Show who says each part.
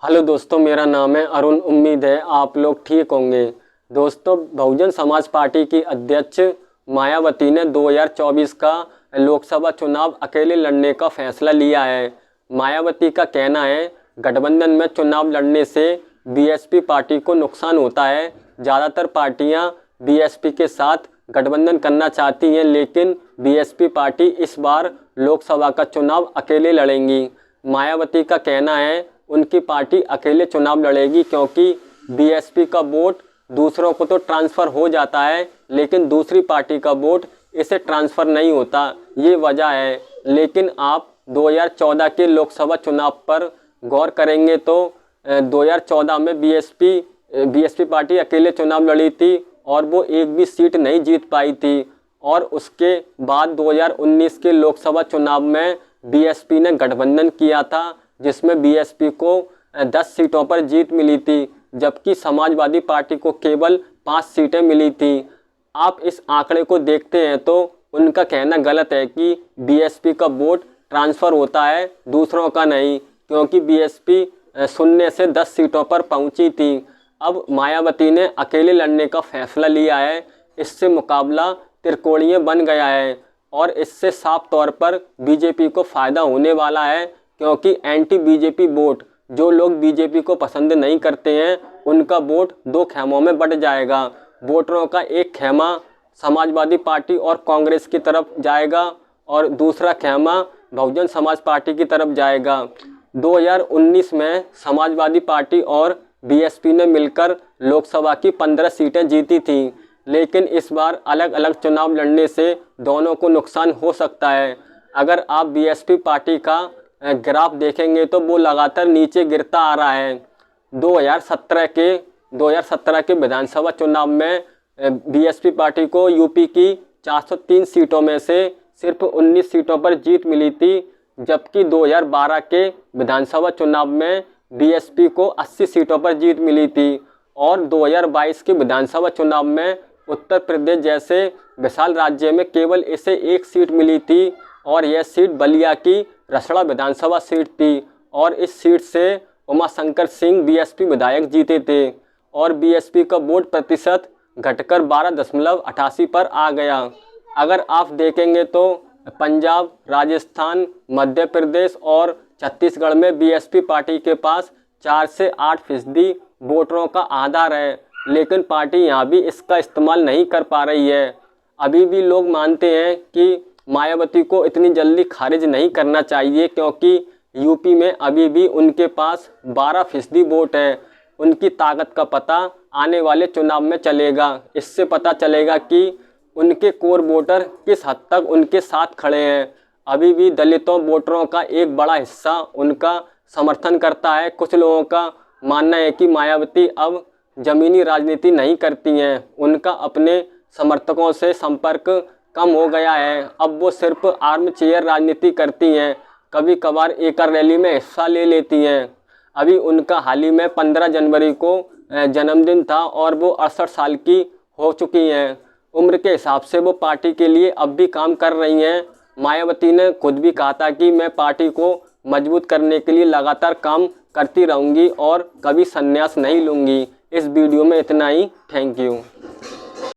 Speaker 1: Hello दोस्तों, मेरा नाम है अरुण। उम्मीद है आप लोग ठीक होंगे। दोस्तों, बहुजन समाज पार्टी की अध्यक्ष मायावती ने 2024 का लोकसभा चुनाव अकेले लड़ने का फैसला लिया है। मायावती का कहना है, गठबंधन में चुनाव लड़ने से बीएसपी पार्टी को नुकसान होता है। ज़्यादातर पार्टियां बीएसपी के साथ गठबंधन करना चाहती हैं, लेकिन बीएसपी पार्टी इस बार लोकसभा का चुनाव अकेले लड़ेंगी। मायावती का कहना है, उनकी पार्टी अकेले चुनाव लड़ेगी क्योंकि बीएसपी का वोट दूसरों को तो ट्रांसफ़र हो जाता है, लेकिन दूसरी पार्टी का वोट इसे ट्रांसफ़र नहीं होता। ये वजह है। लेकिन आप 2014 के लोकसभा चुनाव पर गौर करेंगे तो 2014 में बीएसपी पार्टी अकेले चुनाव लड़ी थी और वो एक भी सीट नहीं जीत पाई थी। और उसके बाद 2019 के लोकसभा चुनाव में बीएसपी ने गठबंधन किया था, जिसमें बीएसपी को 10 सीटों पर जीत मिली थी, जबकि समाजवादी पार्टी को केवल 5 सीटें मिली थी। आप इस आंकड़े को देखते हैं तो उनका कहना गलत है कि बीएसपी का वोट ट्रांसफ़र होता है, दूसरों का नहीं, क्योंकि बीएसपी 0 से 10 सीटों पर पहुंची थी। अब मायावती ने अकेले लड़ने का फैसला लिया है। इससे मुकाबला त्रिकोणीय बन गया है और इससे साफ तौर पर बीजेपी को फ़ायदा होने वाला है, क्योंकि एंटी बीजेपी वोट, जो लोग बीजेपी को पसंद नहीं करते हैं, उनका वोट 2 खेमों में बंट जाएगा। वोटरों का एक खेमा समाजवादी पार्टी और कांग्रेस की तरफ जाएगा और दूसरा खेमा बहुजन समाज पार्टी की तरफ जाएगा। 2019 में समाजवादी पार्टी और बीएसपी ने मिलकर लोकसभा की 15 सीटें जीती थीं, लेकिन इस बार अलग अलग चुनाव लड़ने से दोनों को नुकसान हो सकता है। अगर आप बीएसपी पार्टी का ग्राफ देखेंगे तो वो लगातार नीचे गिरता आ रहा है। 2017 के विधानसभा चुनाव में बीएसपी पार्टी को यूपी की 403 सीटों में से सिर्फ 19 सीटों पर जीत मिली थी, जबकि 2012 के विधानसभा चुनाव में बीएसपी को 80 सीटों पर जीत मिली थी और 2022 के विधानसभा चुनाव में उत्तर प्रदेश जैसे विशाल राज्य में केवल इसे 1 सीट मिली थी और यह सीट बलिया की रसड़ा विधानसभा सीट थी और इस सीट से उमाशंकर सिंह बीएसपी विधायक जीते थे और बीएसपी का वोट प्रतिशत घटकर 12.88 पर आ गया। अगर आप देखेंगे तो पंजाब, राजस्थान, मध्य प्रदेश और छत्तीसगढ़ में बीएसपी पार्टी के पास 4 से 8% वोटरों का आधार है, लेकिन पार्टी यहाँ भी इसका इस्तेमाल नहीं कर पा रही है। अभी भी लोग मानते हैं कि मायावती को इतनी जल्दी खारिज नहीं करना चाहिए, क्योंकि यूपी में अभी भी उनके पास 12% वोट है। उनकी ताकत का पता आने वाले चुनाव में चलेगा। इससे पता चलेगा कि उनके कोर वोटर किस हद तक उनके साथ खड़े हैं। अभी भी दलितों वोटरों का एक बड़ा हिस्सा उनका समर्थन करता है। कुछ लोगों का मानना है कि मायावती अब ज़मीनी राजनीति नहीं करती हैं, उनका अपने समर्थकों से संपर्क कम हो गया है। अब वो सिर्फ आर्म चेयर राजनीति करती हैं, कभी कभार एकल रैली में हिस्सा ले लेती हैं। अभी उनका हाल ही में 15 जनवरी को जन्मदिन था और वो 68 साल की हो चुकी हैं। उम्र के हिसाब से वो पार्टी के लिए अब भी काम कर रही हैं। मायावती ने खुद भी कहा था कि मैं पार्टी को मजबूत करने के लिए लगातार काम करती रहूँगी और कभी संन्यास नहीं लूँगी। इस वीडियो में इतना ही। Thank you.